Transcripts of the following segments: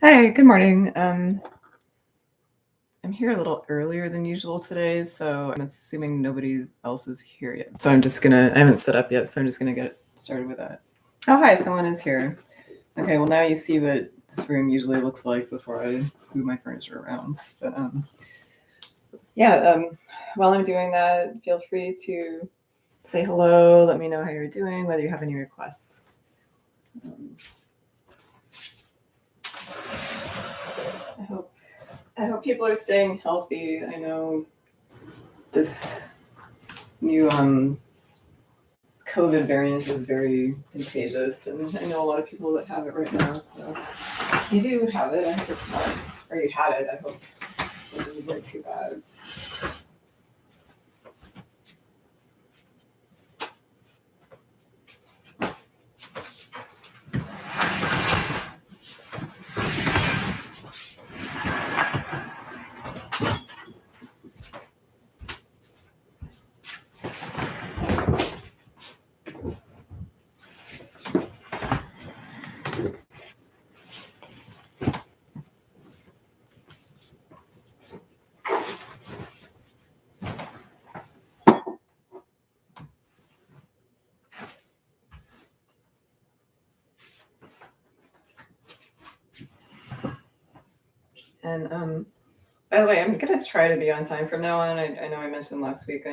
Hi, good morning. I'm here a little earlier than usual today, so I'm assuming nobody else is here yet. So I haven't set up yet, so I'm just gonna get started with that. Oh, hi, someone is here. Okay, well now you see what this room usually looks like before I move my furniture around. But while I'm doing that, feel free to say hello, let me know how you're doing, whether you have any requests. I hope people are staying healthy. I know this new COVID variant is very contagious, and I know a lot of people that have it right now. So you do have it. I hope it's not, or you had it. I hope it didn't get too bad. And by the way, I'm gonna try to be on time from now on. I know I mentioned last week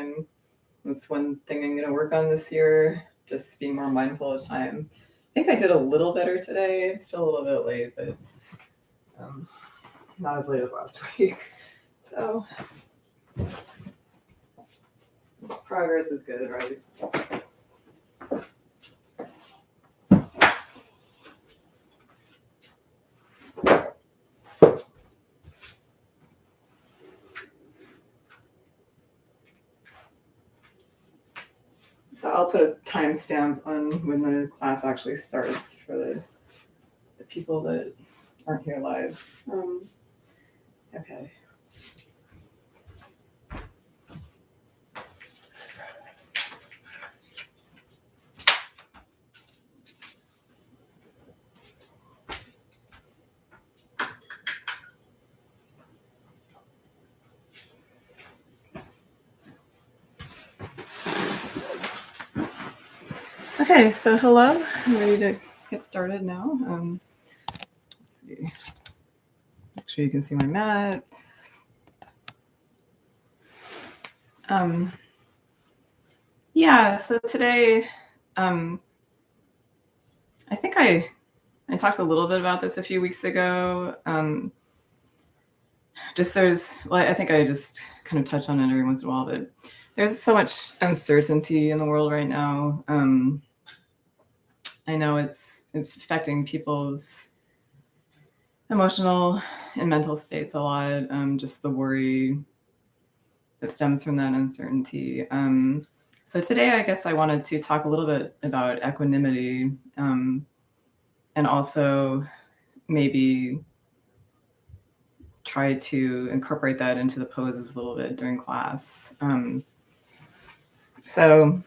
that's one thing I'm gonna work on this year, just being more mindful of time. I think I did a little better today. Still a little bit late, but not as late as last week. So progress is good, right? So I'll put a timestamp on when the class actually starts for the people that aren't here live. Okay. Okay, so hello. I'm ready to get started now. Let's see. Make sure you can see my mat. So today, I think I talked a little bit about this a few weeks ago. I think I just kind of touch on it every once in a while, but there's so much uncertainty in the world right now. I know it's affecting people's emotional and mental states a lot. Just the worry that stems from that uncertainty. So today, I guess I wanted to talk a little bit about equanimity, and also maybe try to incorporate that into the poses a little bit during class. So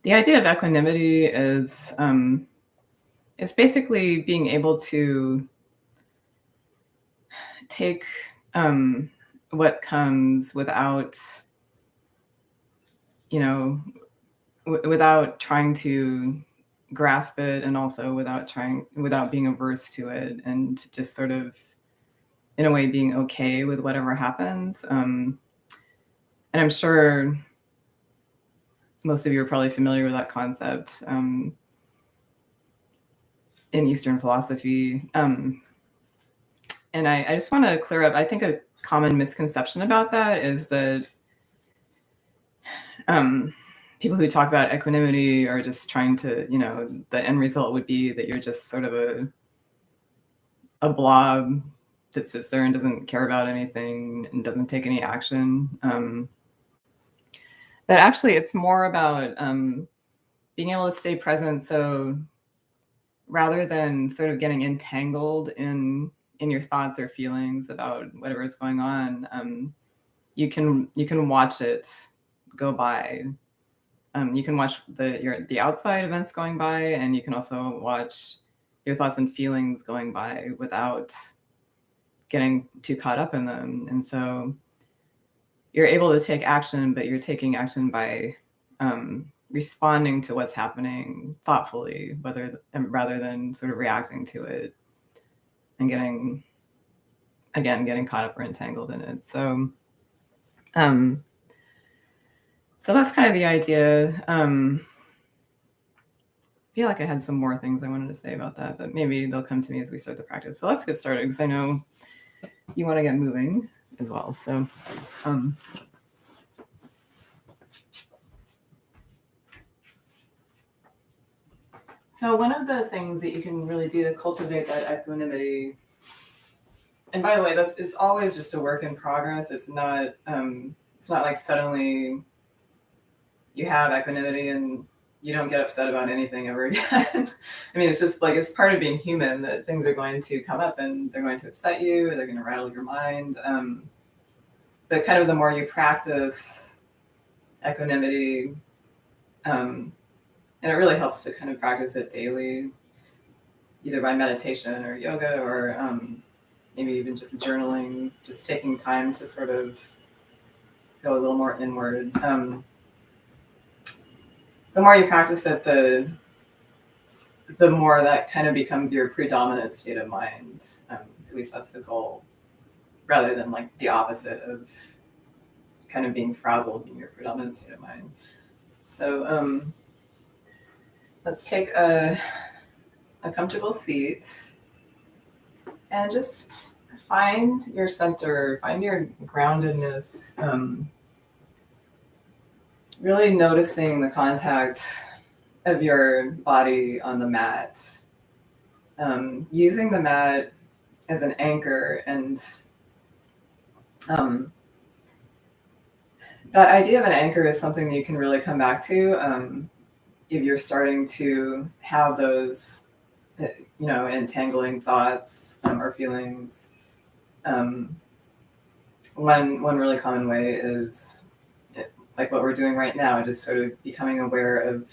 the idea of equanimity is basically being able to take what comes without, without trying to grasp it, and also without being averse to it, and just sort of, in a way, being okay with whatever happens. And I'm sure most of you are probably familiar with that concept in Eastern philosophy. And I just want to clear up, I think a common misconception about that is that people who talk about equanimity are just trying to, the end result would be that you're just sort of a blob that sits there and doesn't care about anything and doesn't take any action. But actually, it's more about being able to stay present. So rather than sort of getting entangled in your thoughts or feelings about whatever is going on, you can watch it go by. You can watch the outside events going by, and you can also watch your thoughts and feelings going by without getting too caught up in them. And so you're able to take action, but you're taking action by responding to what's happening thoughtfully, rather than sort of reacting to it and getting caught up or entangled in it. So that's kind of the idea. I feel like I had some more things I wanted to say about that, but maybe they'll come to me as we start the practice. So let's get started, because I know you want to get moving as well. So one of the things that you can really do to cultivate that equanimity, and by the way, it's always just a work in progress. It's not like suddenly you have equanimity and you don't get upset about anything ever again. I mean, it's just like, it's part of being human that things are going to come up and they're going to upset you, or they're going to rattle your mind. But kind of the more you practice equanimity, and it really helps to kind of practice it daily, either by meditation or yoga, or maybe even just journaling, just taking time to sort of go a little more inward. The more you practice it, the more that kind of becomes your predominant state of mind. At least that's the goal, rather than like the opposite of kind of being frazzled being your predominant state of mind. So let's take a comfortable seat and just find your center, find your groundedness, really noticing the contact of your body on the mat, using the mat as an anchor. And that idea of an anchor is something that you can really come back to if you're starting to have those entangling thoughts or feelings. One really common way is like what we're doing right now, just sort of becoming aware of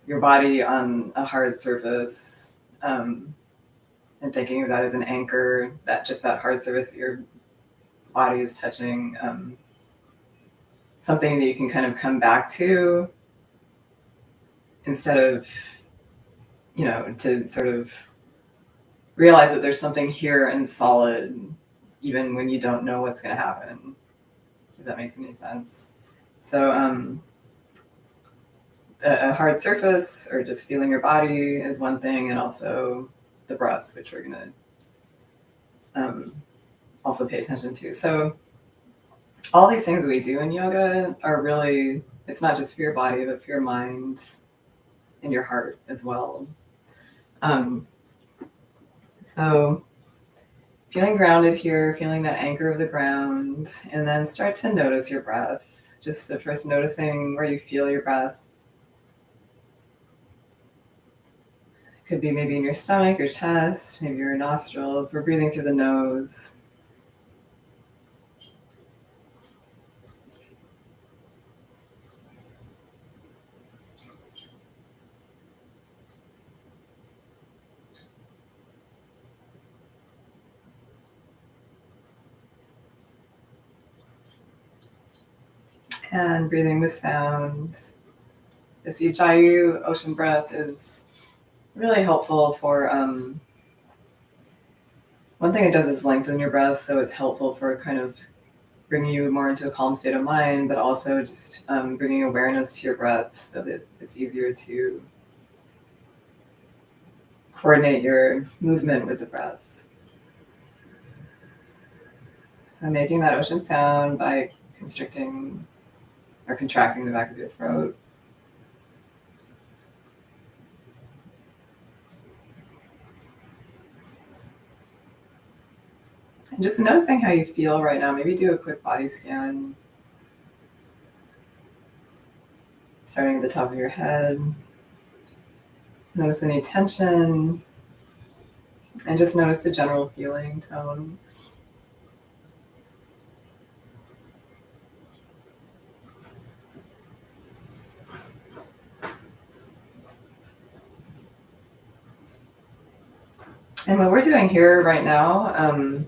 your body on a hard surface, and thinking of that as an anchor, that hard surface that your body is touching, something that you can kind of come back to, instead of, to sort of realize that there's something here and solid, even when you don't know what's going to happen, if that makes any sense. So a hard surface, or just feeling your body, is one thing, and also the breath, which we're going to also pay attention to. So all these things that we do in yoga are really, it's not just for your body, but for your mind and your heart as well. So feeling grounded here, feeling that anchor of the ground, and then start to notice your breath. Just at first noticing where you feel your breath. It could be maybe in your stomach, your chest, maybe your nostrils. We're breathing through the nose. And breathing with sound. This Ujjayi ocean breath is really helpful for, one thing it does is lengthen your breath, so it's helpful for kind of bringing you more into a calm state of mind, but also just bringing awareness to your breath so that it's easier to coordinate your movement with the breath. So making that ocean sound by constricting or contracting the back of your throat. And just noticing how you feel right now. Maybe do a quick body scan. Starting at the top of your head. Notice any tension. And just notice the general feeling, tone. And what we're doing here right now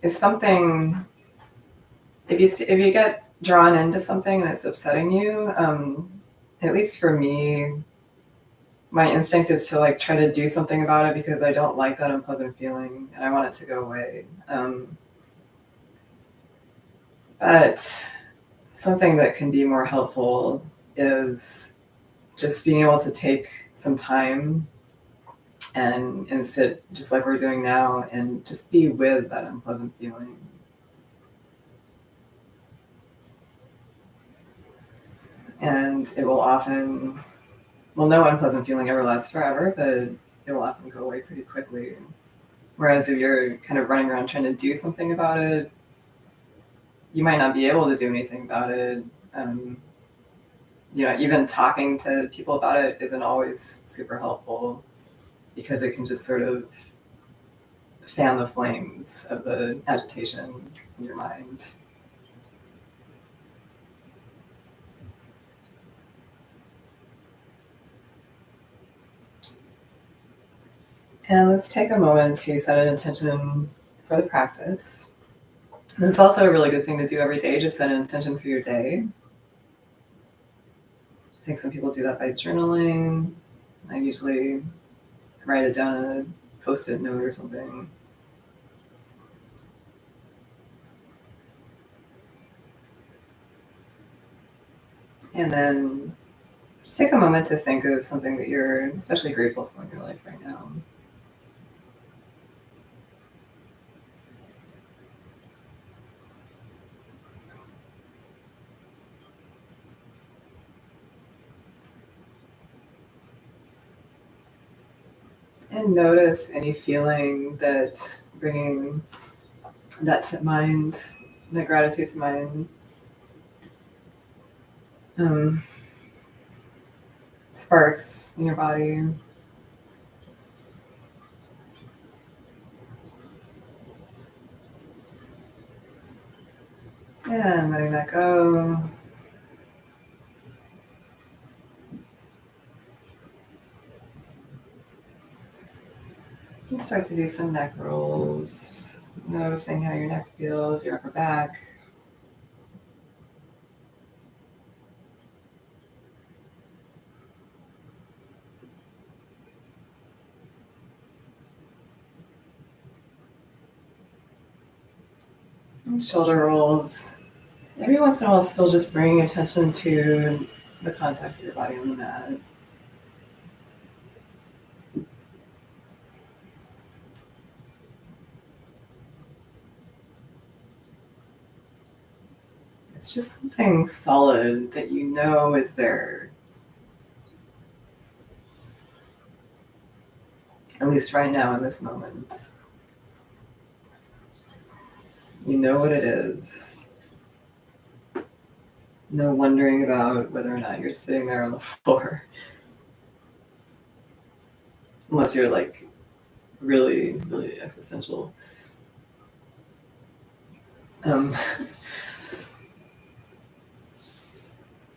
is something, if you get drawn into something and it's upsetting you, at least for me, my instinct is to like try to do something about it because I don't like that unpleasant feeling and I want it to go away. But something that can be more helpful is just being able to take some time and sit just like we're doing now and just be with that unpleasant feeling. And it will often, well, no unpleasant feeling ever lasts forever, but it will often go away pretty quickly. Whereas if you're kind of running around trying to do something about it, you might not be able to do anything about it. Even talking to people about it isn't always super helpful because it can just sort of fan the flames of the agitation in your mind. And let's take a moment to set an intention for the practice. This is also a really good thing to do every day, just set an intention for your day. I think some people do that by journaling. I usually write it down in a Post-it note or something. And then just take a moment to think of something that you're especially grateful for in your life right now. And notice any feeling that bringing that to mind, that gratitude to mind, sparks in your body. And letting that go. And start to do some neck rolls, noticing how your neck feels, your upper back. And shoulder rolls. Every once in a while, still just bringing attention to the contact of your body on the mat. It's just something solid that you know is there. At least right now in this moment. You know what it is. No wondering about whether or not you're sitting there on the floor. Unless you're like really, really existential.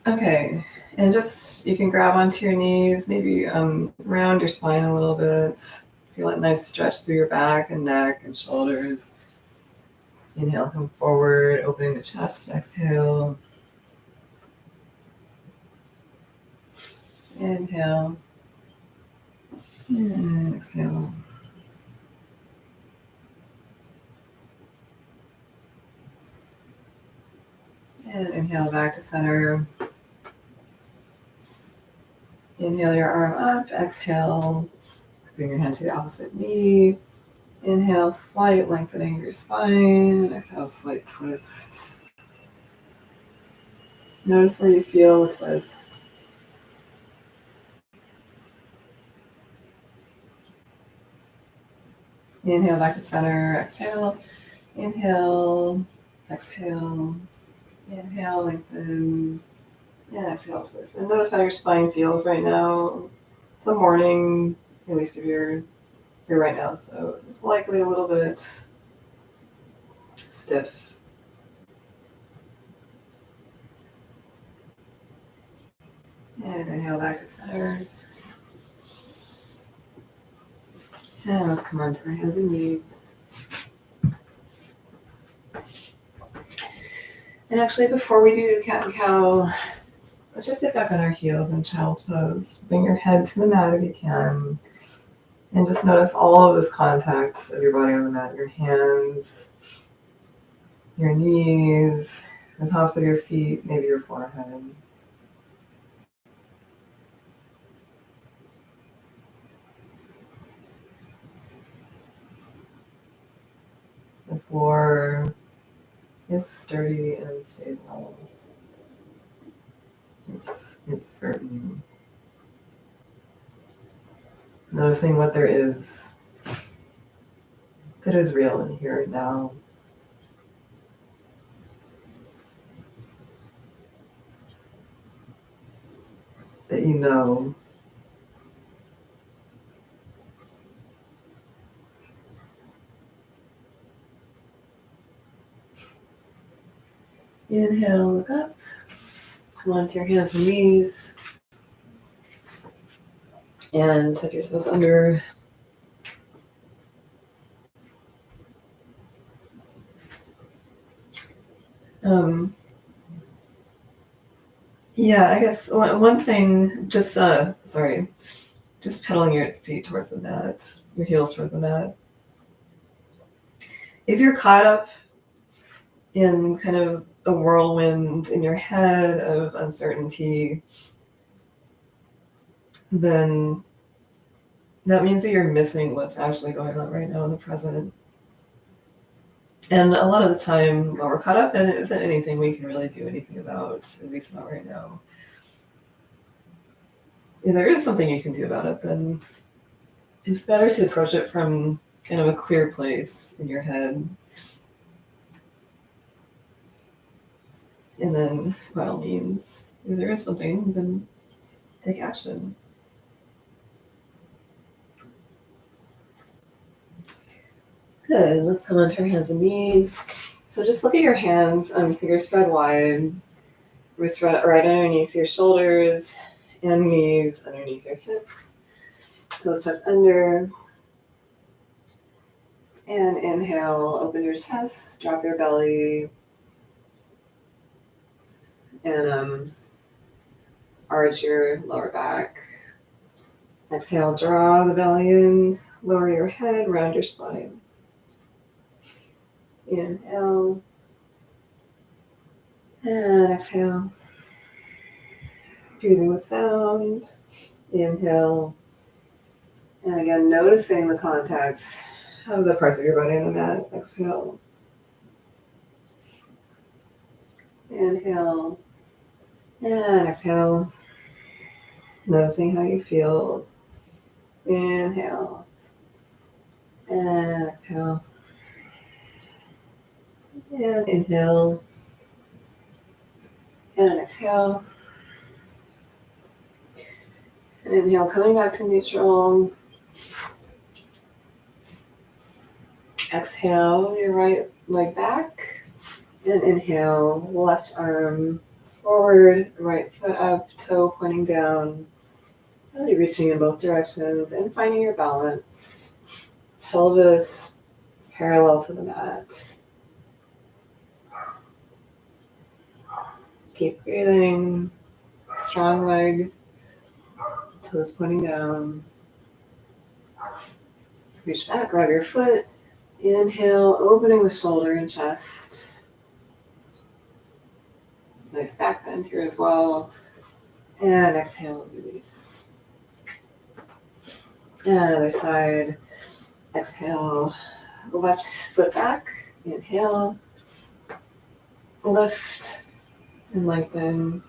Okay, and just you can grab onto your knees, maybe round your spine a little bit. Feel a nice stretch through your back and neck and shoulders. Inhale, come forward, opening the chest. Exhale. Inhale. And exhale. And inhale back to center. Inhale your arm up. Exhale. Bring your hand to the opposite knee. Inhale, slight lengthening of your spine. Exhale, slight twist. Notice where you feel the twist. Inhale back to center. Exhale. Inhale. Exhale. Inhale, lengthen. And exhale, twist. And notice how your spine feels right now. It's the morning, at least if you're here right now, so it's likely a little bit stiff. And inhale back to center. And let's come on to our hands and knees. And actually, before we do cat and cow, let's just sit back on our heels in child's pose. Bring your head to the mat if you can. And just notice all of this contact of your body on the mat. Your hands, your knees, the tops of your feet, maybe your forehead. The floor is sturdy and stable. It's certain. Noticing what there is that is real in here and now. That you know. Inhale, look up. Come onto your hands and knees. And tuck yourselves under. Yeah, I guess one thing, just pedaling your feet towards the mat, your heels towards the mat. If you're caught up in kind of a whirlwind in your head of uncertainty, then that means that you're missing what's actually going on right now in the present. And a lot of the time, when we're caught up in it, isn't anything we can really do anything about, at least not right now. If there is something you can do about it, then it's better to approach it from kind of a clear place in your head. And then, by all means, if there is something, then take action. Good. Let's come onto our hands and knees. So just look at your hands, fingers spread wide. Wrists right underneath your shoulders and knees underneath your hips. Toes tucked under. And inhale, open your chest, drop your belly. And arch your lower back. Exhale, draw the belly in, lower your head, round your spine. Inhale. And exhale. Breathing with sound. Inhale. And again, noticing the contact of the parts of your body on the mat. Exhale. Inhale. And exhale. Noticing how you feel. Inhale. And exhale. And inhale. And exhale. And inhale, coming back to neutral. Exhale, your right leg back. And inhale, left arm forward, right foot up, toe pointing down. Really reaching in both directions and finding your balance. Pelvis parallel to the mat. Keep breathing. Strong leg. Toes pointing down. Reach back, grab your foot. Inhale, opening the shoulder and chest. Nice back bend here as well. And exhale, release. And other side. Exhale, left foot back. Inhale. Lift and lengthen.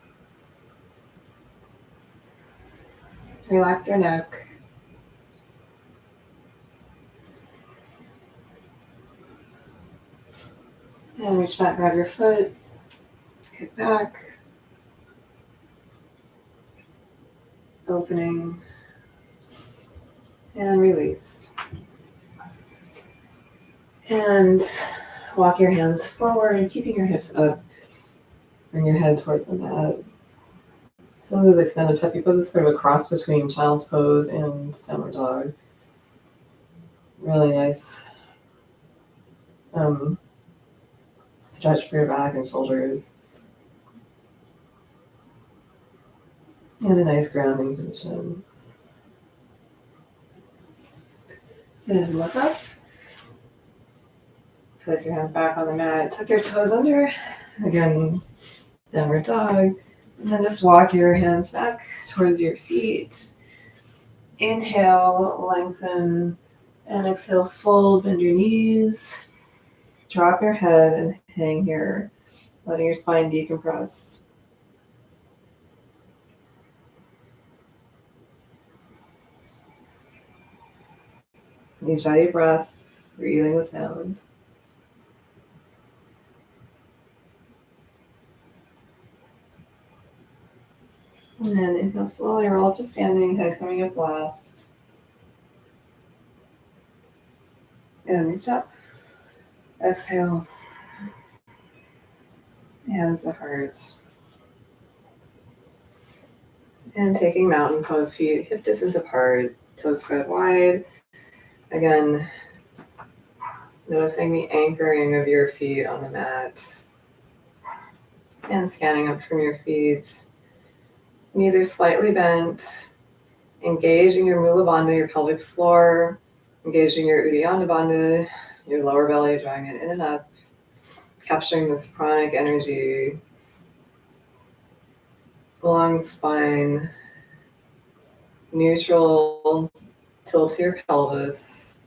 Relax your neck. And reach back, grab your foot. Kick back. Opening. And release. And walk your hands forward, keeping your hips up. Bring your head towards the mat. Some of those extended puppy poses is sort of a cross between child's pose and downward dog. Really nice stretch for your back and shoulders. And a nice grounding position. And look up. Place your hands back on the mat. Tuck your toes under. Again, downward dog. And then just walk your hands back towards your feet. Inhale, lengthen. And exhale, fold, bend your knees. Drop your head and hang here, letting your spine decompress. Enjoy your breath, breathing with sound. And then inhale slowly, roll up to standing, head coming up last. And reach up. Exhale. Hands to heart. And taking mountain pose, feet hip distance apart, toes spread wide. Again, noticing the anchoring of your feet on the mat. And scanning up from your feet. Knees are slightly bent. Engaging your Mula Bandha, your pelvic floor. Engaging your Uddiyana Bandha, your lower belly, drawing it in and up. Capturing this pranic energy along the spine. Neutral tilt to your pelvis.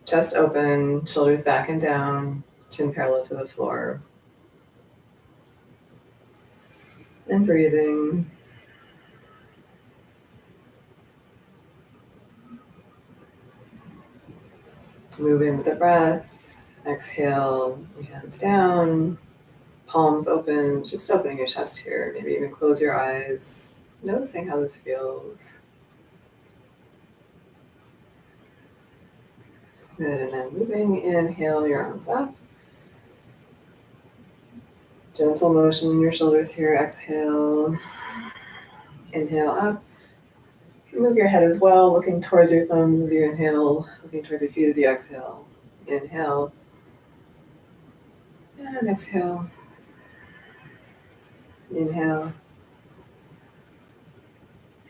Chest open, shoulders back and down, chin parallel to the floor. And breathing. Move in with the breath. Exhale, your hands down, palms open, just opening your chest here. Maybe even close your eyes, noticing how this feels. Good, and then moving, inhale your arms up. Gentle motion in your shoulders here, exhale. Inhale up. Move your head as well, looking towards your thumbs as you inhale, looking towards your feet as you exhale. Inhale. And exhale. Inhale.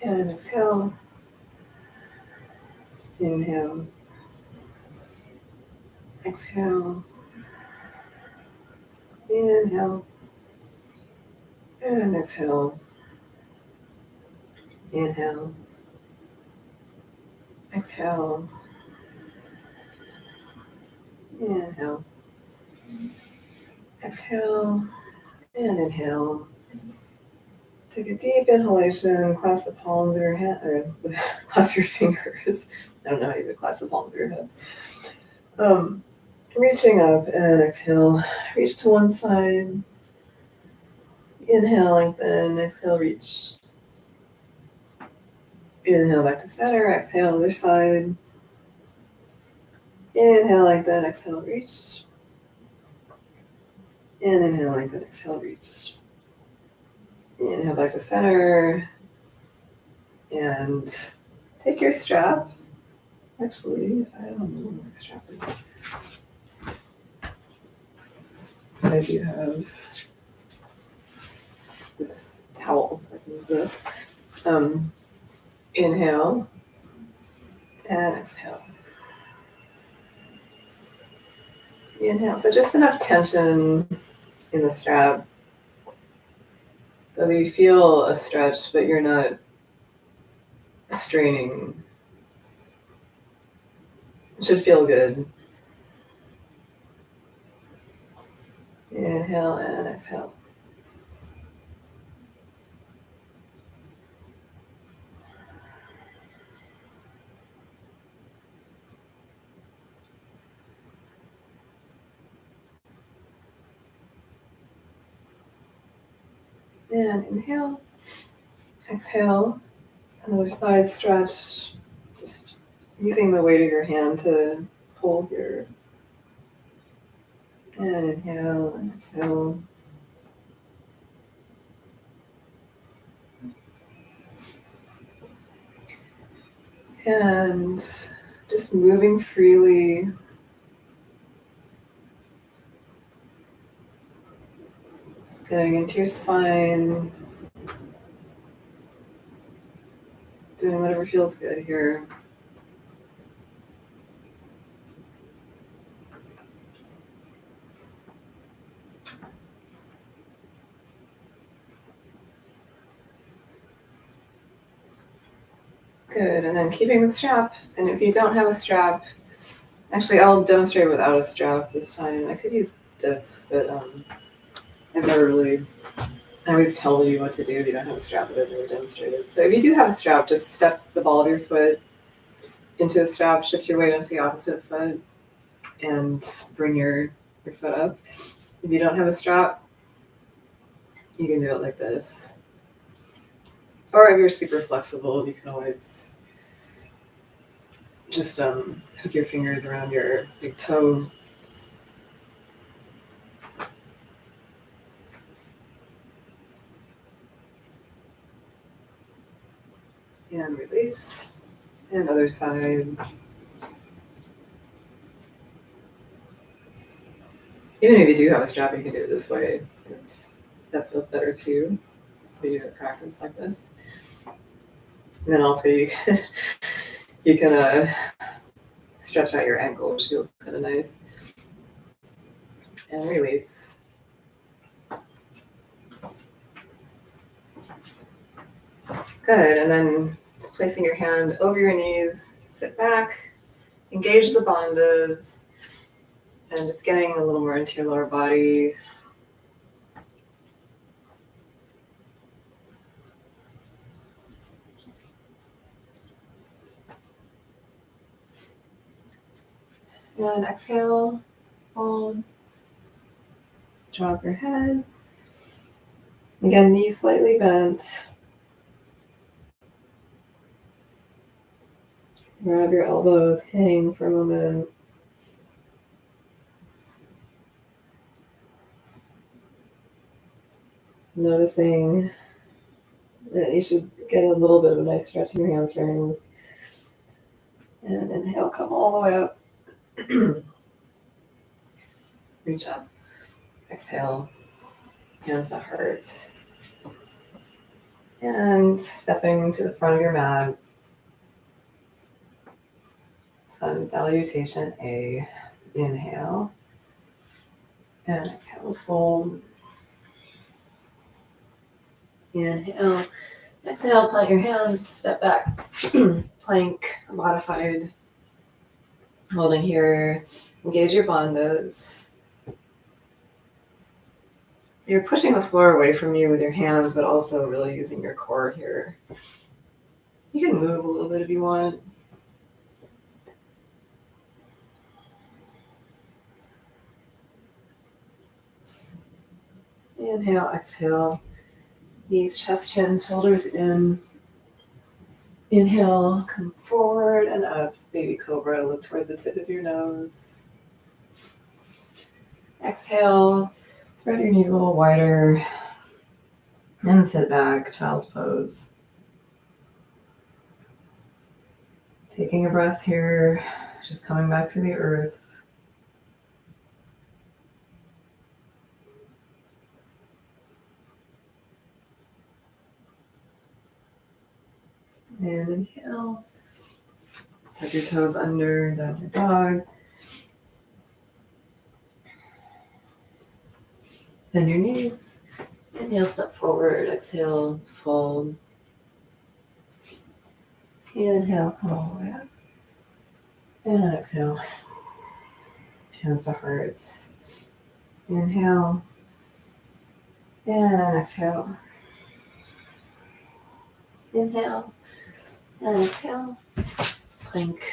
And exhale. Inhale. Exhale. Inhale. And exhale. Inhale. Exhale. Inhale. Exhale. And inhale. Take a deep inhalation, clasp the palms of your hand, or clasp your fingers. I don't know how you would clasp the palms of your head. Reaching up and exhale. Reach to one side. Inhale, lengthen. Exhale, reach. Inhale back to center. Exhale, other side. Inhale, lengthen. Exhale, reach. And inhale, lengthen. Exhale, reach. Inhale back to center. And take your strap. Actually, I don't know what my strap is. But I do have this towel, so I can use this. Inhale and exhale. Inhale, so just enough tension in the strap so that you feel a stretch, but you're not straining. It should feel good. Inhale and exhale. And inhale, exhale, another side stretch, just using the weight of your hand to pull here. And inhale and exhale. And just moving freely. Getting into your spine. Doing whatever feels good here. Good, and then keeping the strap. And if you don't have a strap, actually I'll demonstrate without a strap this time. I could use this, but I've never really, I always tell you what to do if you don't have a strap, but I've never demonstrated. So if you do have a strap, just step the ball of your foot into the strap, shift your weight onto the opposite foot, and bring your foot up. If you don't have a strap, you can do it like this. Or if you're super flexible, you can always just hook your fingers around your big toe. And release. And other side. Even if you do have a strap, you can do it this way. That feels better too. When you do practice like this. And then also you can stretch out your ankle, which feels kind of nice. And release. Good, and then just placing your hand over your knees, sit back, engage the bandhas, and just getting a little more into your lower body. And exhale, fold, drop your head. Again, knees slightly bent. Grab your elbows, hang for a moment. Noticing that you should get a little bit of a nice stretch in your hamstrings. And inhale, come all the way up. Reach up. Exhale, hands to heart. And stepping to the front of your mat. Sun salutation A. Inhale. And exhale, fold. Inhale. Exhale, plant your hands, step back. Plank, modified. Holding here. Engage your bandhas. You're pushing the floor away from you with your hands, but also really using your core here. You can move a little bit if you want. Inhale, exhale. Knees, chest, chin, shoulders in. Inhale, come forward and up. Baby cobra, look towards the tip of your nose. Exhale, spread your knees a little wider. And sit back, child's pose. Taking a breath here, just coming back to the earth. And inhale. Tuck your toes under, down dog. Bend your knees. Inhale, step forward. Exhale, fold. Inhale, come all the way up. And exhale. Hands to heart. Inhale. And exhale. Inhale. And exhale. Plank.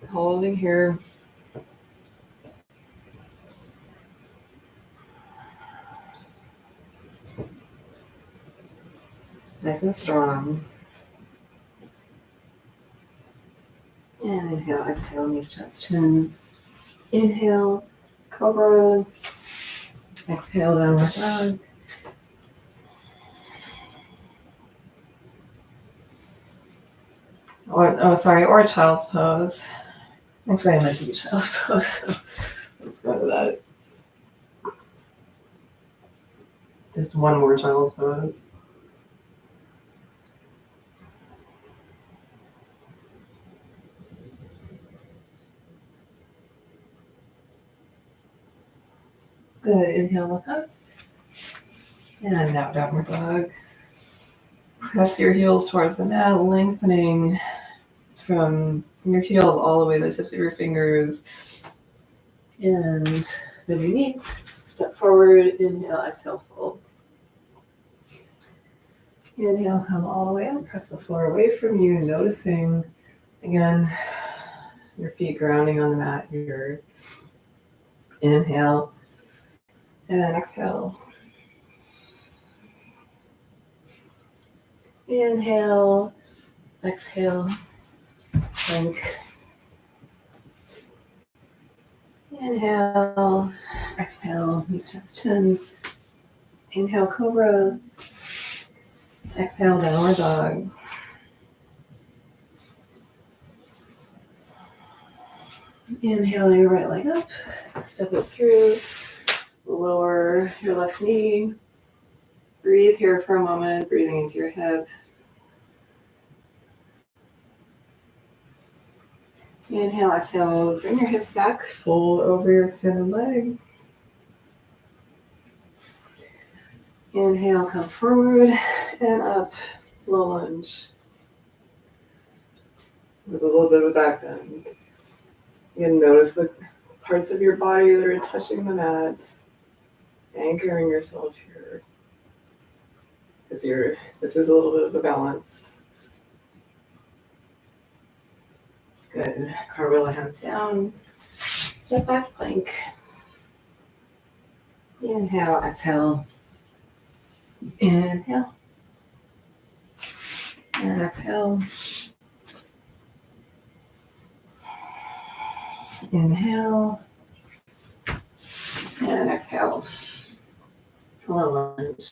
Holding here. Nice and strong. And inhale, exhale, knees, chest, chin. Inhale, cobra. Exhale, downward dog. or child's pose. Actually, I meant to be child's pose, so let's go to that. Just one more child's pose. Good. Inhale, look up. And now downward dog. Press your heels towards the mat, lengthening from your heels all the way to the tips of your fingers. And bend your knees. Step forward. Inhale, exhale, fold. Inhale, come all the way up. Press the floor away from you, noticing, again, your feet grounding on the mat here. Inhale. And exhale. Inhale. Exhale. Plank. Inhale. Exhale. Knees, chest, chin. Inhale, cobra. Exhale, downward dog. Inhale your right leg up. Step it through. Lower your left knee. Breathe here for a moment, breathing into your hip. Inhale, exhale, bring your hips back, fold over your extended leg. Inhale, come forward and up, low lunge. With a little bit of a back bend. Again, notice the parts of your body that are touching the mat, anchoring yourself here. This is a little bit of a balance. Good. Cartwheel the hands down. Step back plank. Inhale, exhale. Inhale. And exhale. Inhale. And exhale. Low lunge.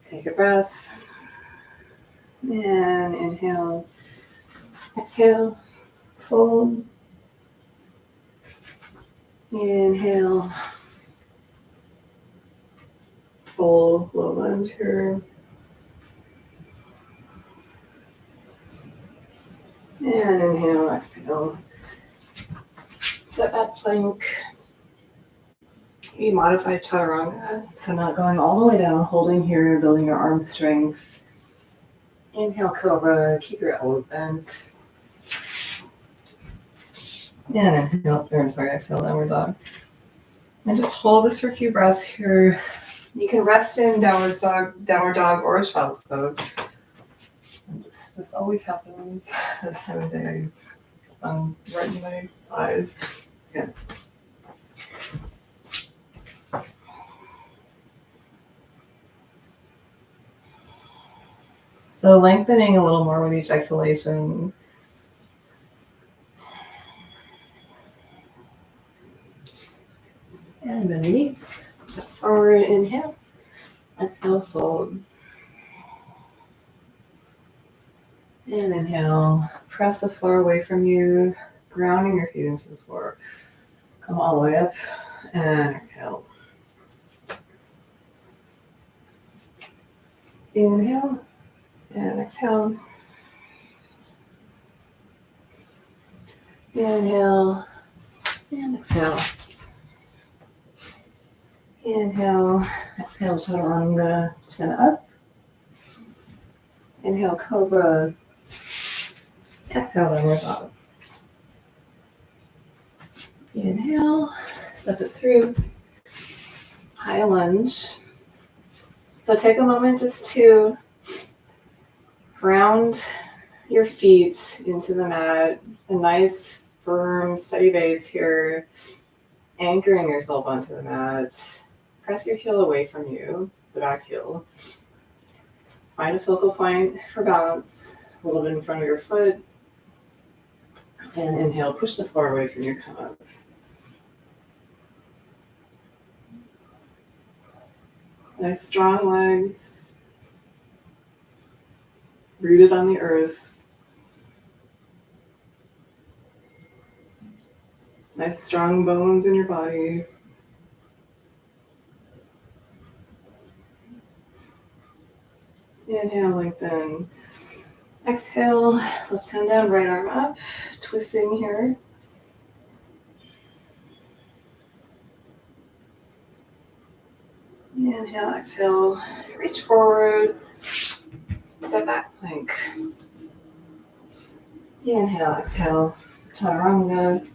Take a breath. And inhale. Exhale. Fold. Inhale. Full low lunge here. And inhale, exhale. Step back plank. We modify Chaturanga, so not going all the way down, holding here, building your arm strength. Inhale, cobra, keep your elbows bent. And exhale, downward dog. And just hold this for a few breaths here. You can rest in downward dog, or child's pose. This always happens this time of day. Sun's right in my eyes. Yeah. So lengthening a little more with each exhalation. And bend your knees. Step forward, inhale. Exhale, fold. And inhale, press the floor away from you, grounding your feet into the floor. Come all the way up and exhale. Inhale and exhale. Inhale and exhale. Inhale, exhale, Chaturanga, chin up. Inhale, cobra. Exhale, downward dog. Inhale, step it through. High lunge. So take a moment just to ground your feet into the mat. A nice, firm, steady base here. Anchoring yourself onto the mat. Press your heel away from you, the back heel. Find a focal point for balance, a little bit in front of your foot. And inhale, push the floor away from your come up. Nice strong legs, rooted on the earth. Nice strong bones in your body. Inhale, lengthen. Exhale, left hand down, right arm up, twisting here. Inhale, exhale, reach forward, step back, plank. Inhale, exhale, Chaturanga.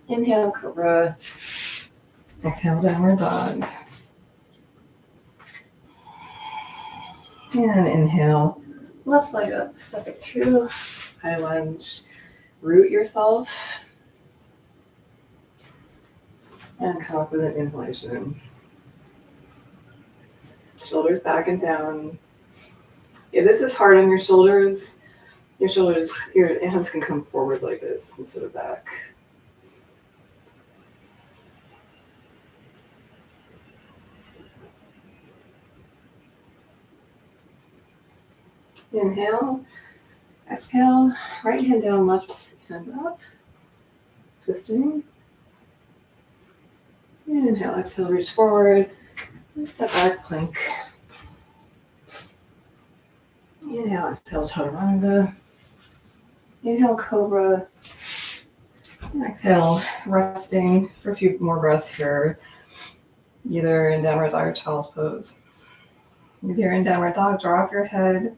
Inhale, Cobra. Exhale, Downward Dog. And inhale, left leg up, step it through, high lunge. Root yourself. And come up with an inhalation. Shoulders back and down. If this is hard on your shoulders, your hands can come forward like this instead of back. Inhale, exhale, right hand down, left hand up, twisting. Inhale, exhale, reach forward, and step back, plank. Inhale, exhale, Chaturanga. Inhale, Cobra. And exhale, resting for a few more breaths here, either in Downward Dog or Child's Pose. If you're in Downward Dog, drop your head.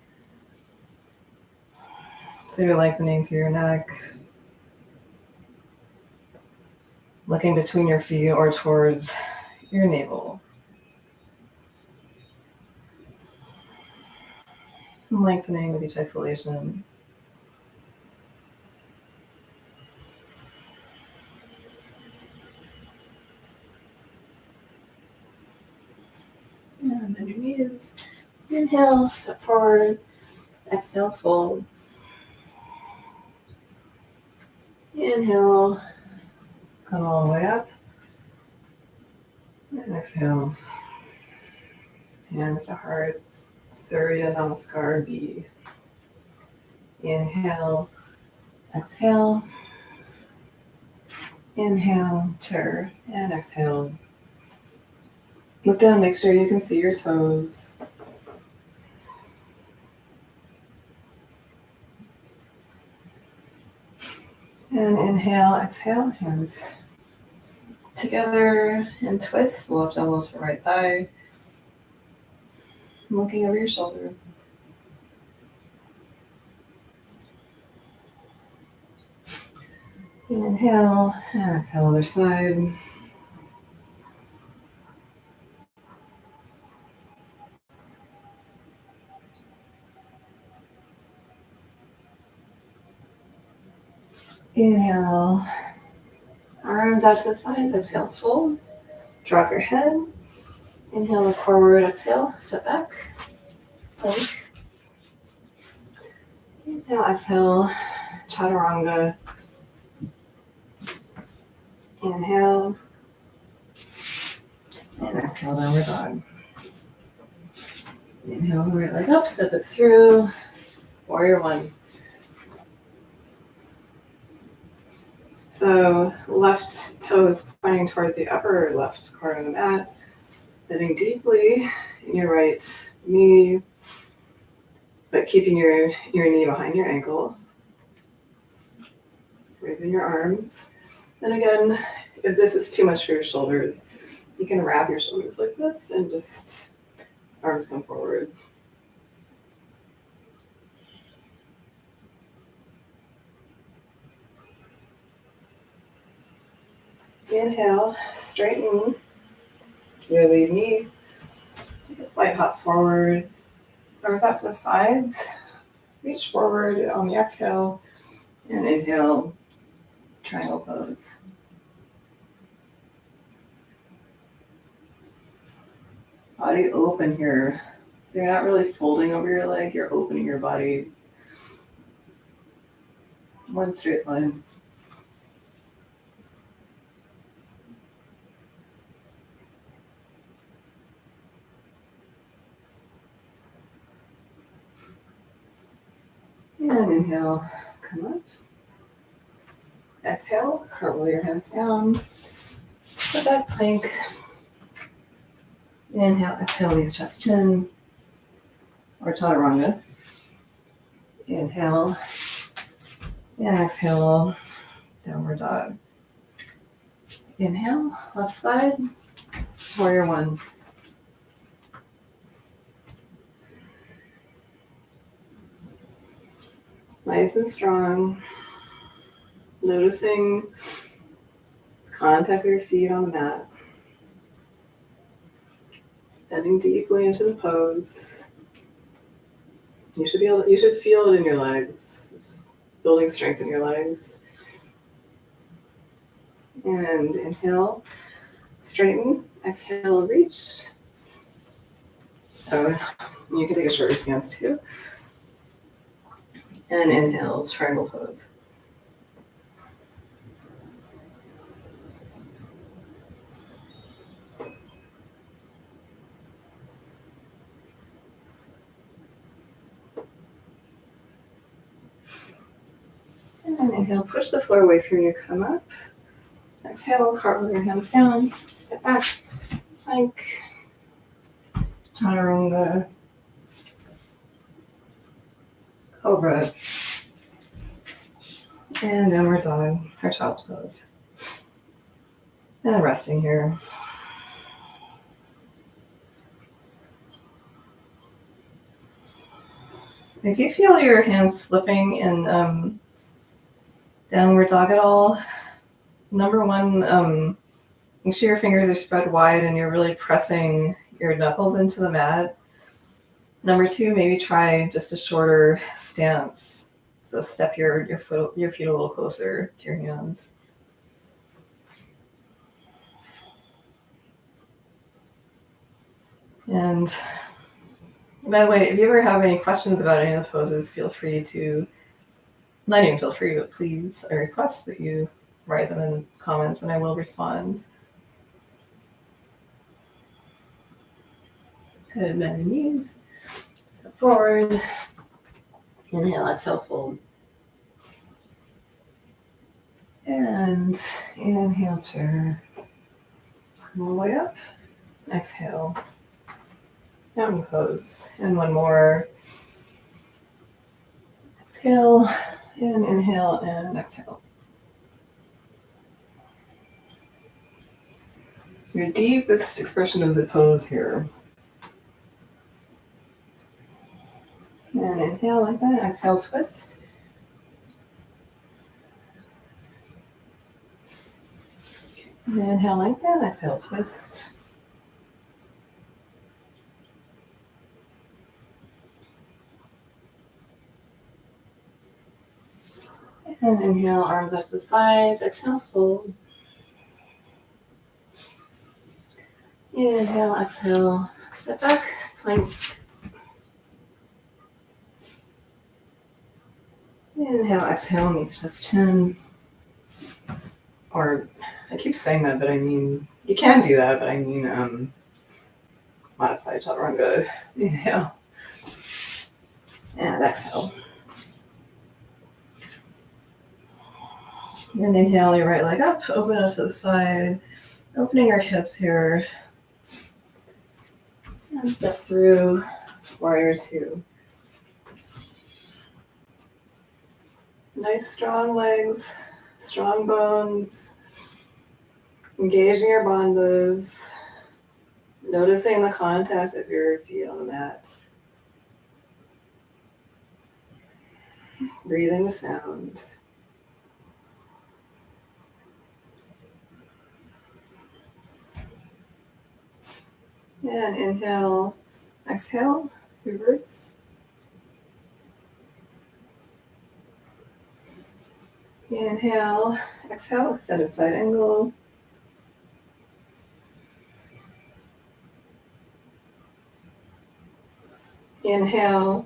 So you're lengthening through your neck, looking between your feet or towards your navel. Lengthening with each exhalation. And bend your knees. Inhale, step forward. Exhale, fold. Inhale, come all the way up. And exhale. Hands to heart. Surya Namaskar B. Inhale, exhale. Inhale, chair, and exhale. Look down, make sure you can see your toes. And inhale, exhale, hands together and twist, left elbow to right thigh. Looking over your shoulder. Inhale, and exhale, other side. Inhale, arms out to the sides, exhale, fold. Drop your head. Inhale, look forward, exhale, step back. Plank. Inhale, exhale, Chaturanga. Inhale. And exhale, Downward Dog. Inhale, right leg up, step it through. Warrior One. So left toes pointing towards the upper left corner of the mat. Bending deeply in your right knee, but keeping your knee behind your ankle. Raising your arms. And again, if this is too much for your shoulders, you can wrap your shoulders like this and just arms come forward. Inhale, straighten your lead knee. Take a slight hop forward. Arms out to the sides. Reach forward on the exhale. And inhale, triangle pose. Body open here. So you're not really folding over your leg, you're opening your body. One straight line. And inhale, come up. Exhale, cartwheel your hands down. Put that plank. Inhale, exhale, knees chest chin. Or Chaturanga. Inhale. And exhale, downward dog. Inhale, left side, warrior one. Nice and strong. Noticing contact of your feet on the mat. Bending deeply into the pose. You should feel it in your legs. It's building strength in your legs. And inhale, straighten. Exhale, reach. Oh, you can take a shorter stance too. And inhale, triangle pose. And inhale, push the floor away from you, come up. Exhale, cartwheel your hands down, step back, plank, Chaturanga, cobra, and downward dog, or child's pose. And resting here. If you feel your hands slipping in downward dog at all, number one, make sure your fingers are spread wide and you're really pressing your knuckles into the mat. Number two, maybe try just a shorter stance. So step your feet a little closer to your hands. And by the way, if you ever have any questions about any of the poses, feel free to, not even feel free, but please, I request that you write them in comments and I will respond. Good, bend the knees, step forward, inhale, exhale, fold. And inhale, chair, all the way up, exhale, mountain pose, and one more. Exhale, and inhale, and exhale. Your deepest expression of the pose here. And inhale like that, exhale, twist. And inhale like that, exhale, twist. And inhale, arms up to the sides, exhale, fold. Inhale, exhale, step back, plank. Inhale, exhale, knees chest chin. Or, I keep saying that, but I mean, you can do that, but I mean, modified Chaturanga. Inhale. And exhale. And inhale your right leg up, open up to the side, opening your hips here. And step through warrior two. Nice strong legs, strong bones, engaging your bandhas, noticing the contact of your feet on the mat. Breathing the sound. And inhale, exhale, reverse. Inhale, exhale, extended side angle. Inhale,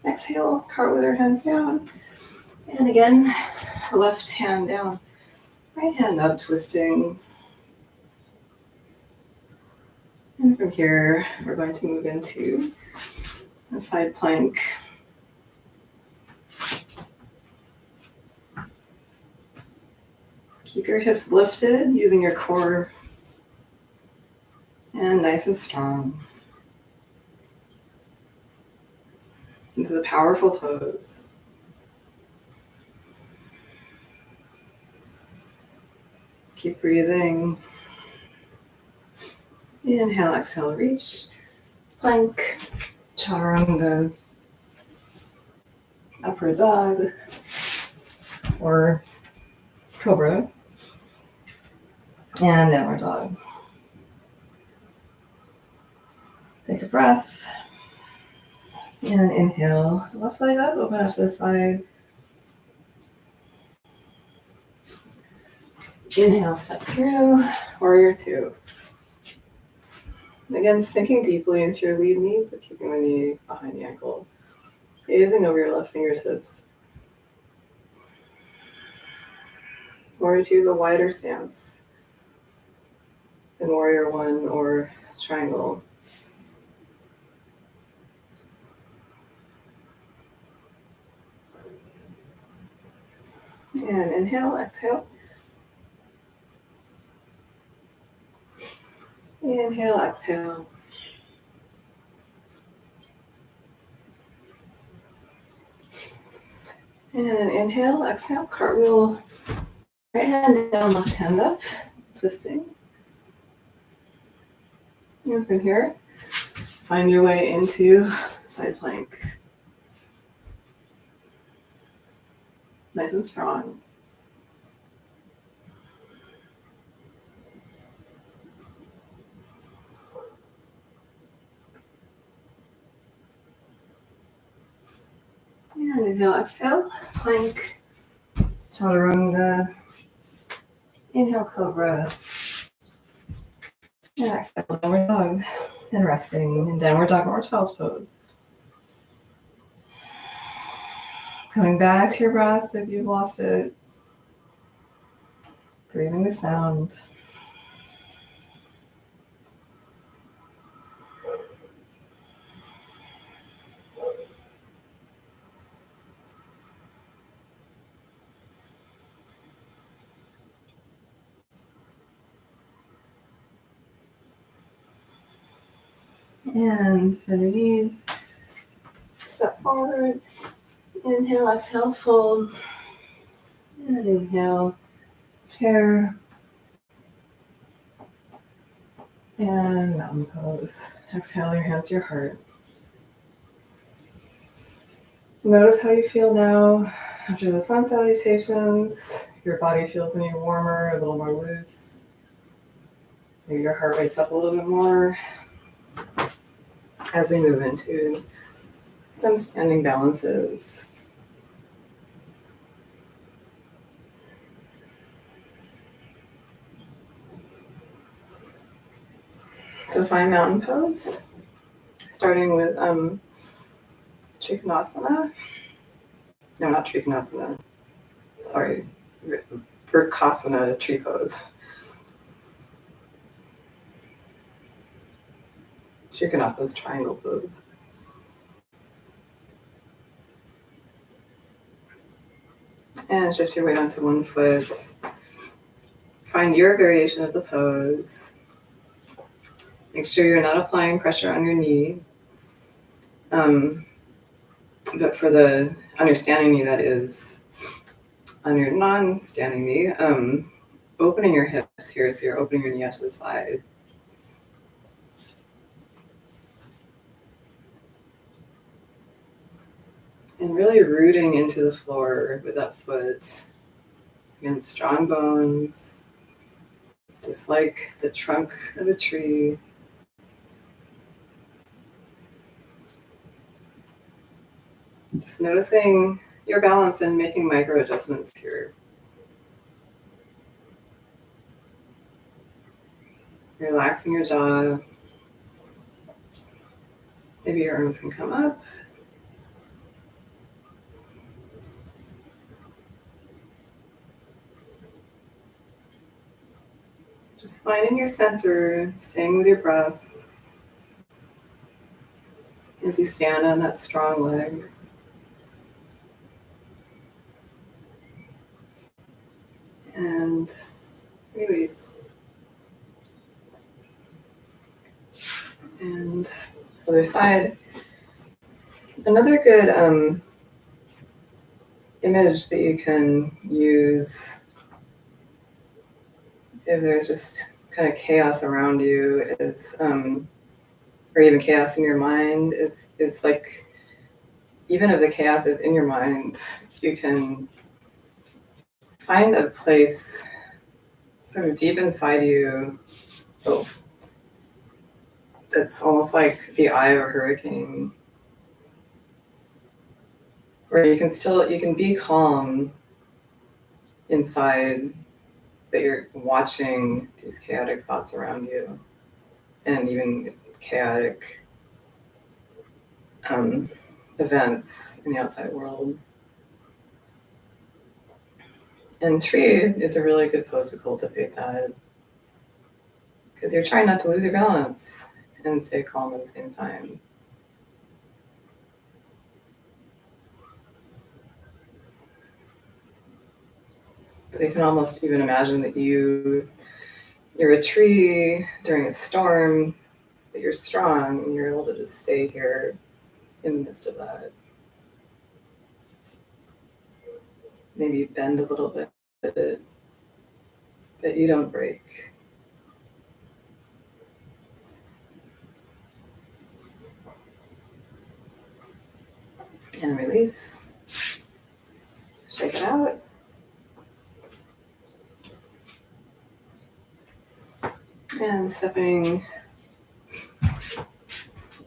exhale, cartwheel your hands down. And again, left hand down, right hand up, twisting. And from here, we're going to move into a side plank. Keep your hips lifted using your core and nice and strong. This is a powerful pose. Keep breathing. Inhale, exhale, reach. Plank, Chaturanga, upward dog, or cobra, and downward dog. Take a breath. And inhale, left leg up, open up to the side. Inhale, step through, warrior two. Again, sinking deeply into your lead knee, but keeping the knee behind the ankle. Gazing over your left fingertips. Warrior two is a wider stance than warrior one or triangle. And inhale, exhale. Inhale, exhale. And inhale, exhale, cartwheel. Right hand down, left hand up, twisting. And from here, find your way into side plank. Nice and strong. And inhale, exhale, plank, Chaturanga. Inhale, cobra. And exhale, downward dog. And resting in downward dog or child's pose. Coming back to your breath if you've lost it. Breathing with sound. And bend your knees. Step forward. Inhale, exhale, fold. And inhale, chair. And mountain pose. Exhale your hands to your heart. Notice how you feel now after the sun salutations. Your body feels any warmer, a little more loose. Maybe your heart rates up a little bit more as we move into some standing balances. So find mountain pose, starting with Trikonasana. No, not Trikonasana. Sorry, Vrksasana, tree pose. Trikonasana is triangle pose. And shift your weight onto one foot. Find your variation of the pose. Make sure you're not applying pressure on your knee. But for the understanding knee, that is, on your non-standing knee, opening your hips here, so you're opening your knee out to the side. And really rooting into the floor with that foot. Again, strong bones, just like the trunk of a tree. Just noticing your balance and making micro adjustments here. Relaxing your jaw. Maybe your arms can come up. Just finding your center, staying with your breath as you stand on that strong leg. And release. And other side. Another good image that you can use if there's just kind of chaos around you is, or even chaos in your mind, is like, even if the chaos is in your mind, you can find a place sort of deep inside you, that's almost like the eye of a hurricane, where you can be calm inside, that you're watching these chaotic thoughts around you, and even chaotic events in the outside world. And tree is a really good pose to cultivate that, because you're trying not to lose your balance and stay calm at the same time. So you can almost even imagine that you're a tree during a storm, that you're strong and you're able to just stay here in the midst of that. Maybe bend a little bit, but you don't break. And release. Shake it out. And stepping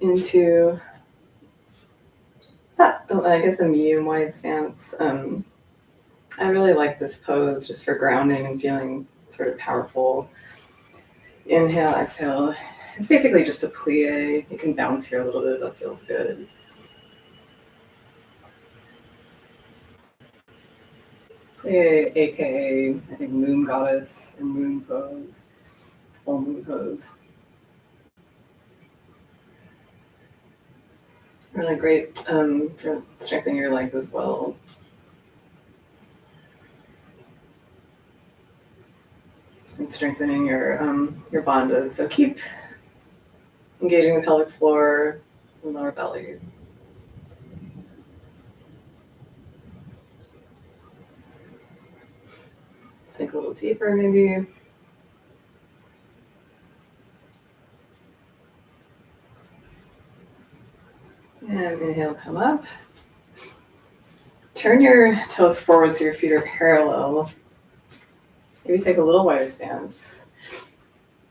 into I guess a medium wide stance. I really like this pose just for grounding and feeling sort of powerful. Inhale, exhale. It's basically just a plie. You can bounce here a little bit, that feels good. Plie, aka I think moon goddess or moon pose, full moon pose. Really great for strengthening your legs as well. And strengthening your bandhas. So keep engaging the pelvic floor and lower belly. Think a little deeper maybe. And inhale, come up. Turn your toes forward so your feet are parallel. Maybe take a little wider stance.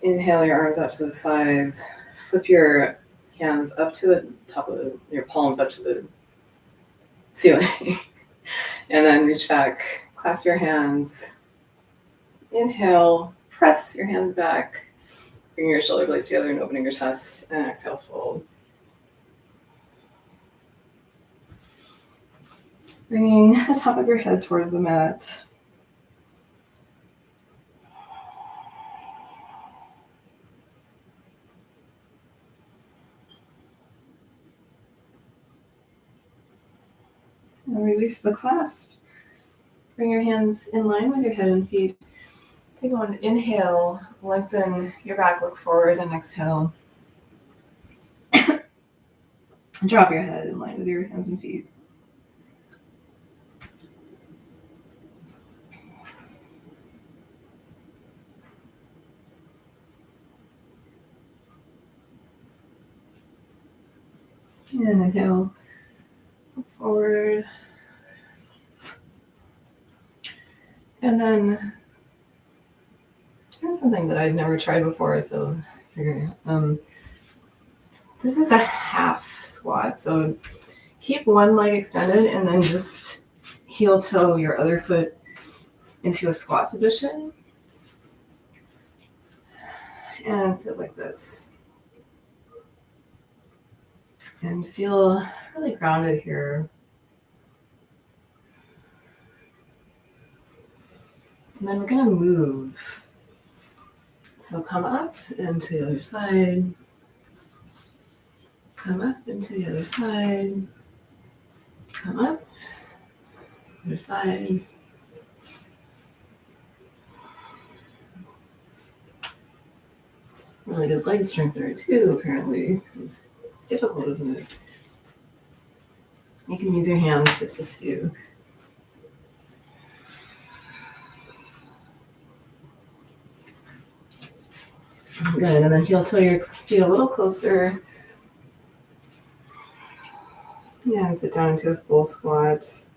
Inhale your arms out to the sides. Flip your hands up to the top of your palms up to the ceiling. And then reach back, clasp your hands. Inhale, press your hands back. Bring your shoulder blades together and opening your chest. And exhale, fold. Bringing the top of your head towards the mat. And release the clasp. Bring your hands in line with your head and feet. Take one inhale, lengthen your back, look forward, and exhale. Drop your head in line with your hands and feet. And inhale, look forward. And then here's something that I've never tried before, so figuring out. This is a half squat, so keep one leg extended and then just heel toe your other foot into a squat position. And sit like this. And feel really grounded here. And then we're going to move. So come up and to the other side. Come up and to the other side. Come up, other side. Really good leg strength there too, apparently. It's difficult, isn't it? You can use your hands to assist you. Good, and then heel toe your feet a little closer. Yeah, and sit down into a full squat.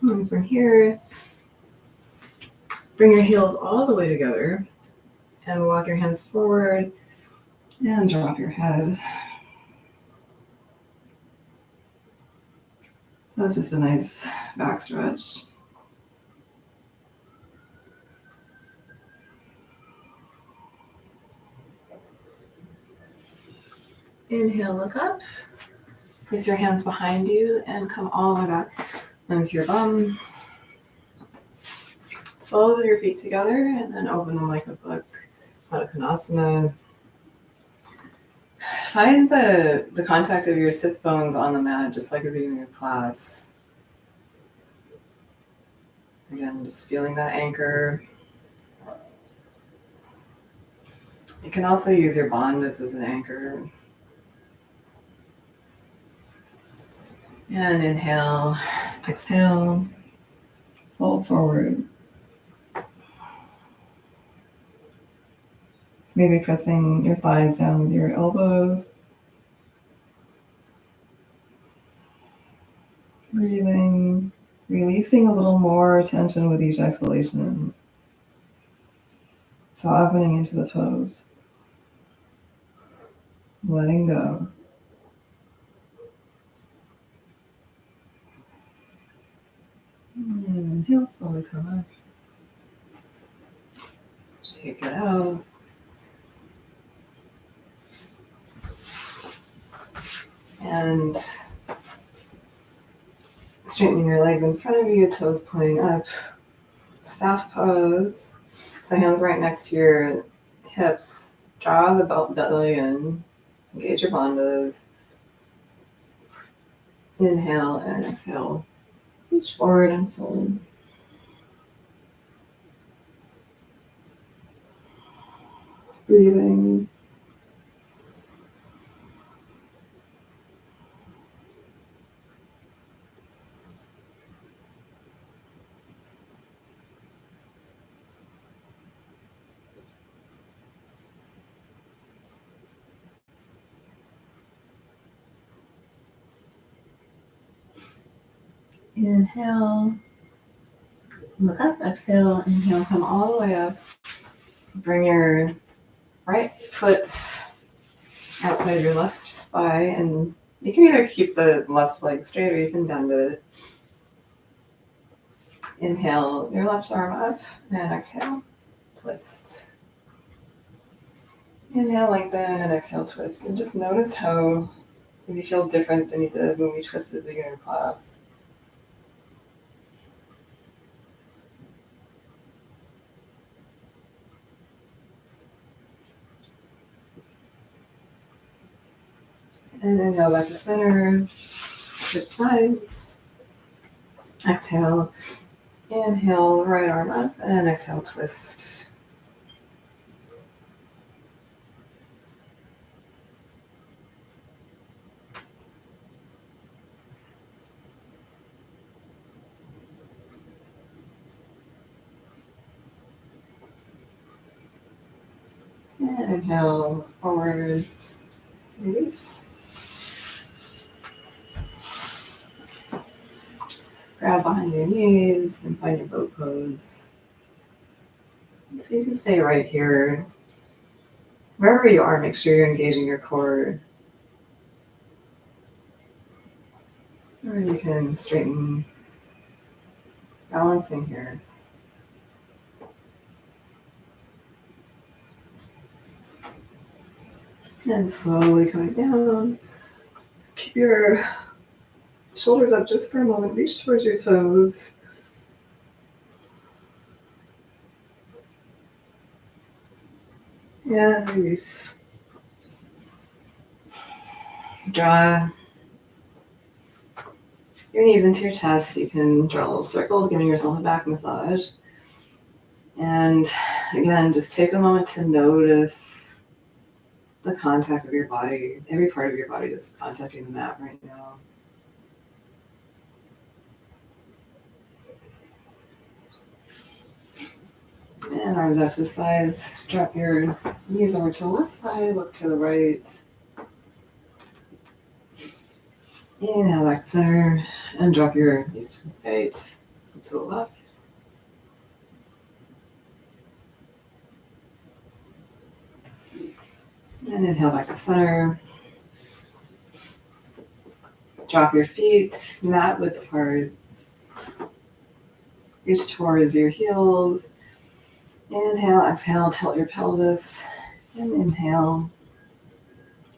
And from here, bring your heels all the way together and walk your hands forward and drop your head. So it's just a nice back stretch. Inhale, look up. Place your hands behind you and come all the way back onto your bum. Soles of your feet together and then open them like a book. Konasana. Find the contact of your sits bones on the mat, just like at the beginning of class. Again, just feeling that anchor. You can also use your bandhas as an anchor. And inhale, exhale, fold forward. Maybe pressing your thighs down with your elbows. Breathing, releasing a little more tension with each exhalation. Softening into the pose. Letting go. And inhale, slowly come up. Shake it out. And straightening your legs in front of you, toes pointing up. Staff pose. So hands right next to your hips. Draw the belly in. Engage your bandhas. Inhale and exhale. Reach forward and fold. Breathing. Inhale. Look up, exhale, inhale, come all the way up. Bring your right foot outside your left thigh, and you can either keep the left leg straight or you can bend it. Inhale your left arm up, and exhale, twist. Inhale, lengthen, and exhale, twist. And just notice how you feel different than you did when we twisted at the beginning of class. And inhale back to center, switch sides. Exhale, inhale, right arm up, and exhale, twist. And inhale, forward, release. Grab behind your knees and find your boat pose. So you can stay right here. Wherever you are, make sure you're engaging your core. Or you can straighten, balancing here. And slowly coming down. Keep your shoulders up just for a moment. Reach towards your toes. And release. Draw your knees into your chest. You can draw little circles, giving yourself a back massage. And again, just take a moment to notice the contact of your body, every part of your body that's contacting the mat right now. And arms out to the sides. Drop your knees over to the left side, look to the right. Inhale back to center, and drop your knees to the right, look to the left. And inhale back to center. Drop your feet, mat width apart. Reach towards your heels. Inhale, exhale, tilt your pelvis. And inhale,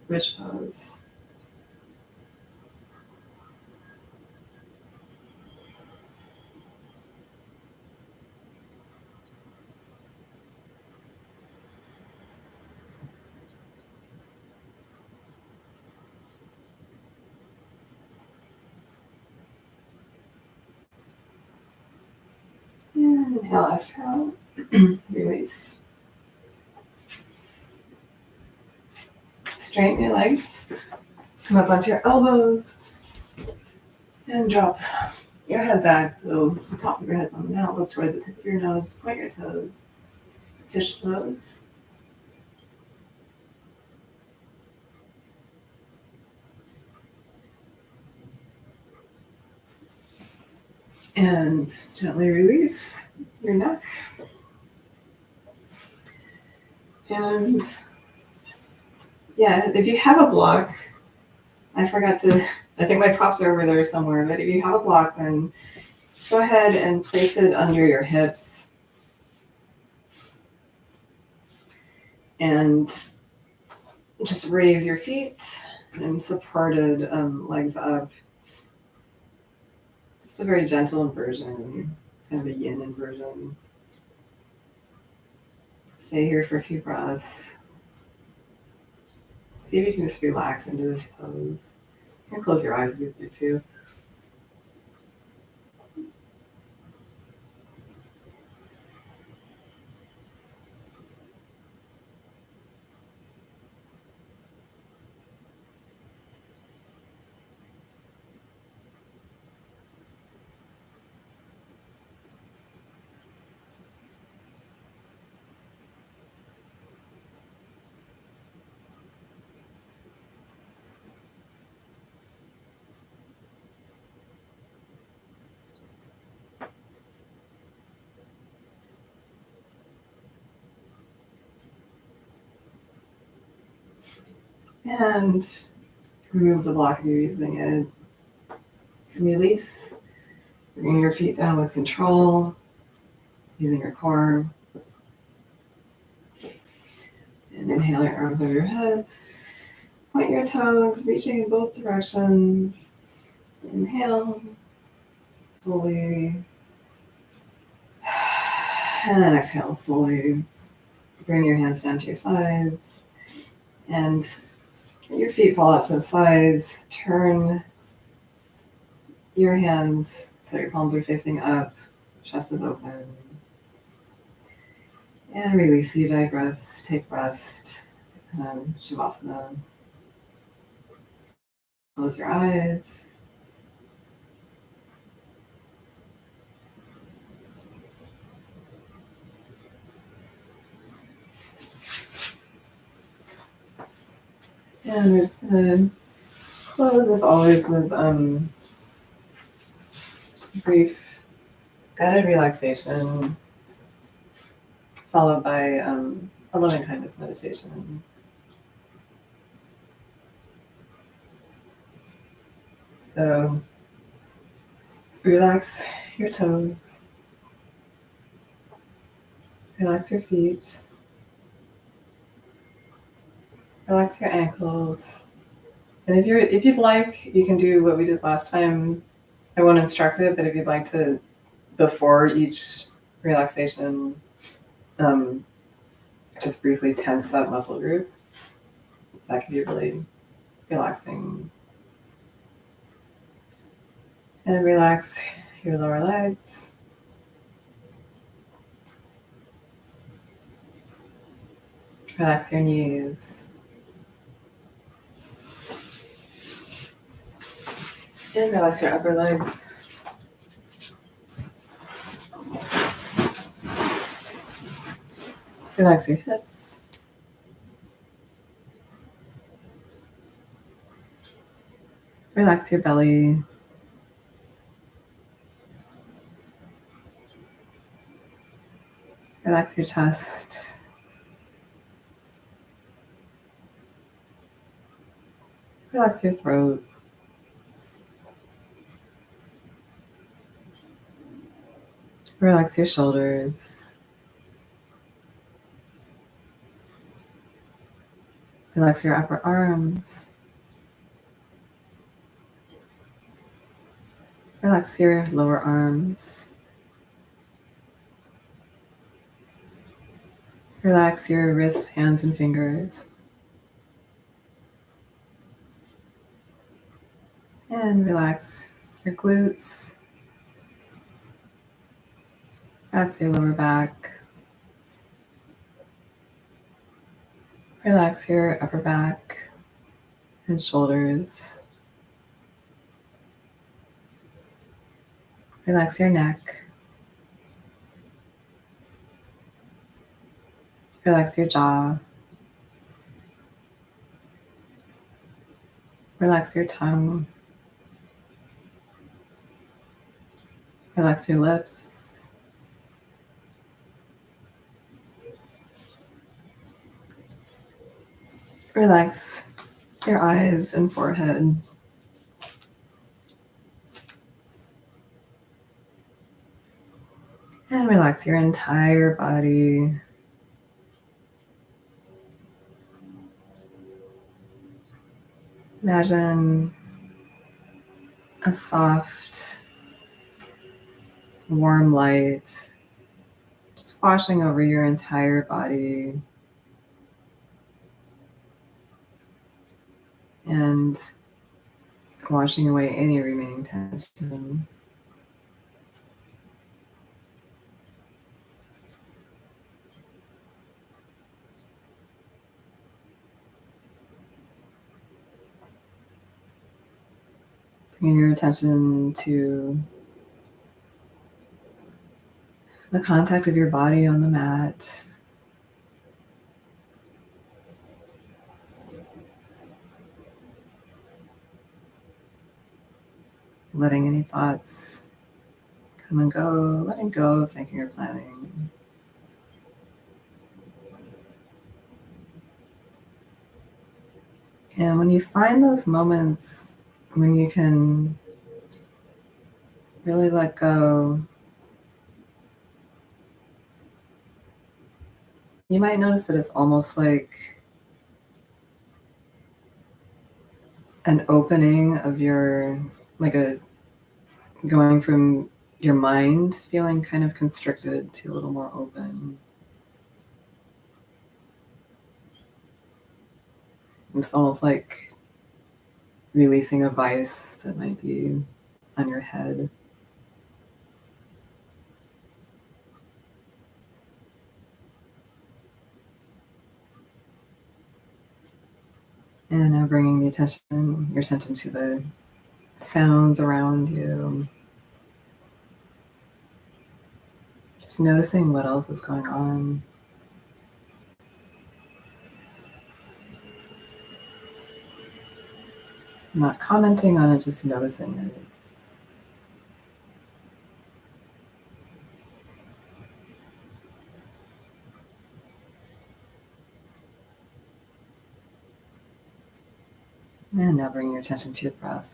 bridge pose. And inhale, exhale, release. Straighten your legs. Come up onto your elbows. And drop your head back. So the top of your head's on the mat. Look towards the tip of your nose. Point your toes. Fish pose. And gently release your neck. And yeah, if you have a block, I think my props are over there somewhere, but if you have a block, then go ahead and place it under your hips. And just raise your feet and supported legs up. Just a very gentle inversion, kind of a yin inversion. Stay here for a few breaths. See if you can just relax into this pose. You can close your eyes if you too. And remove the block if you're using it. Release. Bring your feet down with control, using your core. And inhale your arms over your head. Point your toes, reaching in both directions. Inhale, fully. And then exhale, fully. Bring your hands down to your sides. And your feet fall out to the sides. Turn your hands so your palms are facing up, chest is open. And release Ujjayi breath, take rest, Shavasana. Close your eyes. And we're just gonna close as always with brief guided relaxation, followed by a loving kindness meditation. So relax your toes, relax your feet, relax your ankles. And if you'd like, you can do what we did last time. I won't instruct it, but if you'd like to, before each relaxation, just briefly tense that muscle group, that could be really relaxing. And relax your lower legs. Relax your knees. And relax your upper legs. Relax your hips. Relax your belly. Relax your chest. Relax your throat. Relax your shoulders. Relax your upper arms. Relax your lower arms. Relax your wrists, hands, and fingers. And relax your glutes. Relax your lower back. Relax your upper back and shoulders. Relax your neck. Relax your jaw. Relax your tongue. Relax your lips. Relax your eyes and forehead. And relax your entire body. Imagine a soft, warm light just washing over your entire body and washing away any remaining tension. Bringing your attention to the contact of your body on the mat. Letting any thoughts come and go, letting go of thinking or planning. And when you find those moments when you can really let go, you might notice that it's almost like an opening of your, like a going from your mind feeling kind of constricted to a little more open. It's almost like releasing a vice that might be on your head. And now bringing your attention to the sounds around you. Just noticing what else is going on. Not commenting on it, just noticing it. And now bring your attention to your breath.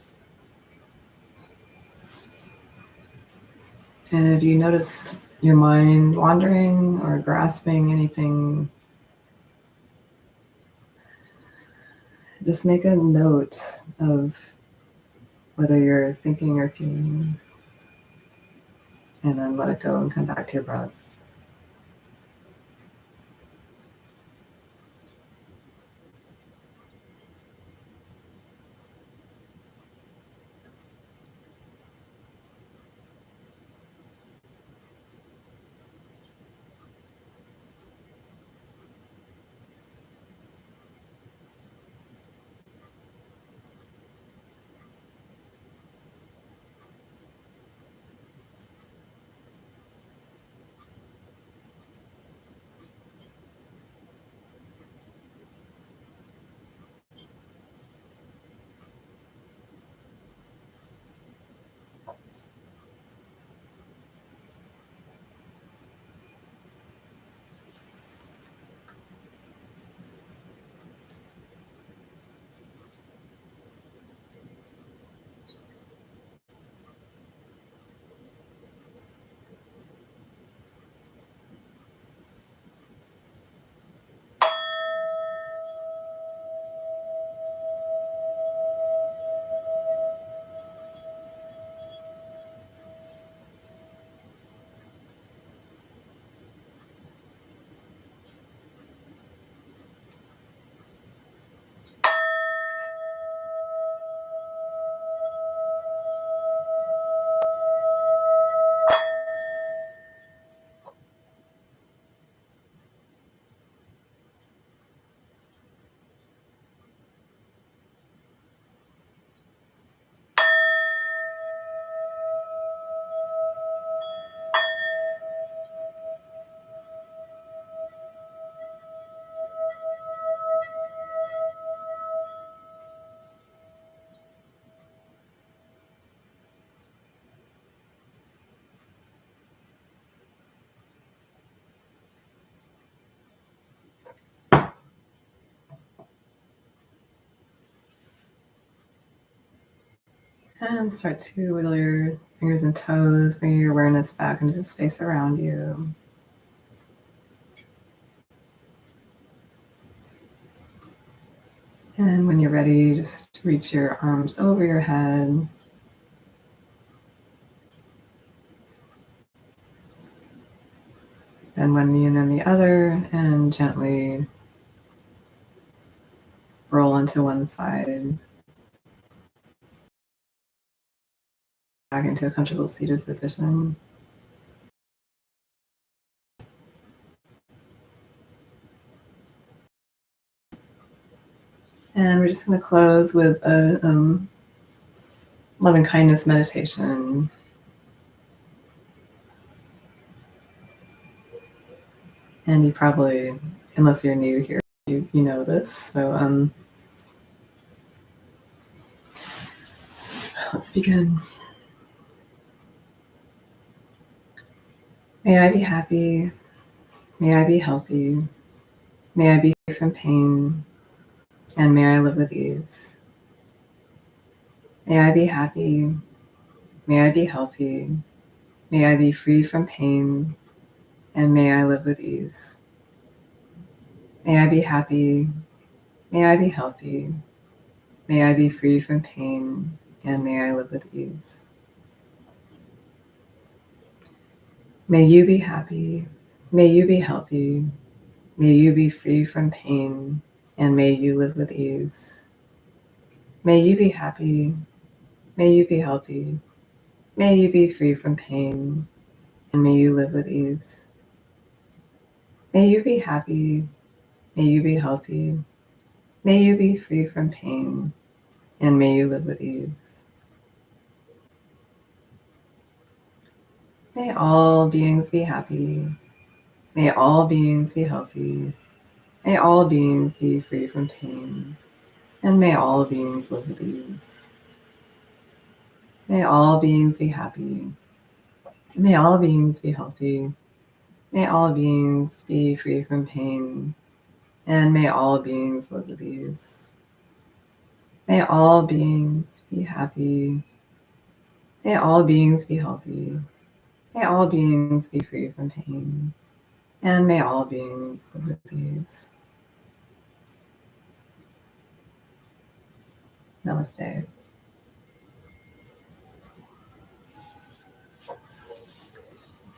And if you notice your mind wandering or grasping anything, just make a note of whether you're thinking or feeling, and then let it go and come back to your breath. And start to wiggle your fingers and toes, bring your awareness back into the space around you. And when you're ready, just reach your arms over your head. Then one knee and then the other, and gently roll onto one side. Back into a comfortable seated position. And we're just going to close with a loving kindness meditation. And you probably, unless you're new here, you know this. So let's begin. May I be happy. May I be healthy. May I be free from pain. And may I live with ease. May I be happy. May I be healthy. May I be free from pain. And may I live with ease. May I be happy. May I be healthy. May I be free from pain. And may I live with ease. May you be happy. May you be healthy. May you be free from pain. And may you live with ease. May you be happy. May you be healthy. May you be free from pain. And may you live with ease. May you be happy. May you be healthy. May you be free from pain. And may you live with ease. May all beings be happy. May all beings be healthy. May all beings be free from pain. And may all beings live with ease. May all beings be happy. May all beings be healthy. May all beings be free from pain. And may all beings live with ease. May all beings be happy. May all beings be healthy. May all beings be free from pain. And may all beings live with ease. Namaste.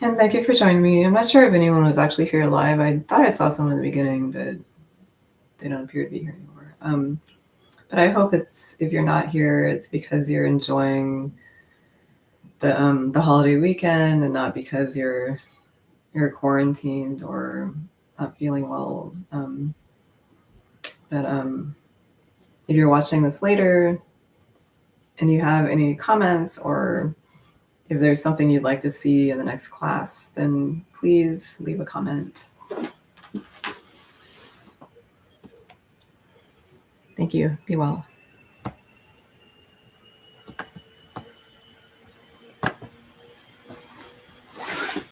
And thank you for joining me. I'm not sure if anyone was actually here live. I thought I saw someone in the beginning, but they don't appear to be here anymore. But I hope if you're not here, it's because you're enjoying the holiday weekend and not because you're quarantined or not feeling well. But if you're watching this later and you have any comments, or if there's something you'd like to see in the next class, then please leave a comment. Thank you. Be well.